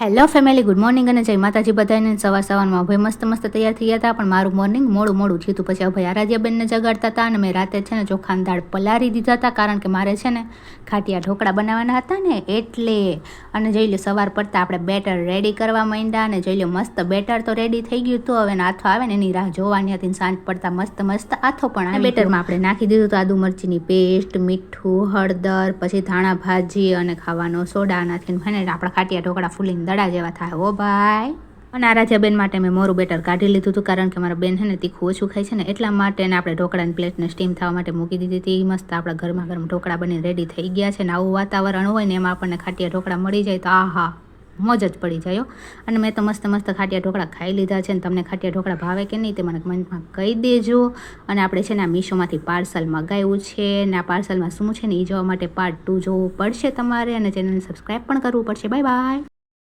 Hello family, good morning અને જય માતાજી બધાને. સવારમાં અભય મસ્ત તૈયાર થઈ ગયા હતા, પણ મારું મોર્નિંગ મોડું થયું હતું. પછી અભય આરાધ્યાબેનને જગાડતા હતા અને મેં રાતે છે ને ચોખાની દાળ પલારી દીધા હતા, કારણ કે મારે છે ને ખાટિયા ઢોકળા બનાવવાના હતા ને એટલે. અને જોઈ લો, સવાર પડતા આપણે બેટર રેડી કરવા માંડ્યા અને જોઈ લો મસ્ત બેટર તો રેડી થઈ ગયું હતું. હવે આથો આવે ને એની રાહ જોવાની હતી. સાંજ પડતા મસ્ત આથો પણ આવે. બેટરમાં આપણે નાખી દીધું હતું આદુ મરચીની પેસ્ટ, મીઠું, હળદર, પછી ધાણા ભાજી અને ખાવાનો સોડા નાખીને આપણા ખાટિયા ઢોકળા ફૂલીને દડા જેવા થાય. ઓ ભાઈ. અને આરાધ્યાબેન માટે મેં મોરું બેટર કાઢી લીધું હતું, કારણ કે મારા બેન છે ને તીખું ઓછું ખાય છે ને, એટલા માટે આપણે ઢોકળાની પ્લેટને સ્ટીમ થવા માટે મૂકી દીધી હતી. મસ્ત આપણા ગરમા ગરમ ઢોકળા બની રેડી થઈ ગયા છે. ને આવું વાતાવરણ હોય ને એમાં આપણને ખાટિયા ઢોકળા મળી જાય તો આહા, મોજ જ પડી જાય. અને મેં તો મસ્ત ખાટિયા ઢોકળા ખાઈ લીધા છે. અને તમને ખાટિયા ઢોકળા ભાવે કે નહીં તે મને કમેન્ટમાં કહી દેજો. અને આપણે છે ને આ મીશોમાંથી પાર્સલ મંગાવ્યું છે ને આ પાર્સલમાં શું છે ને એ જોવા માટે પાર્ટ 2 જોવું પડશે તમારે, અને ચેનલને સબસ્ક્રાઈબ પણ કરવું પડશે. Bye bye.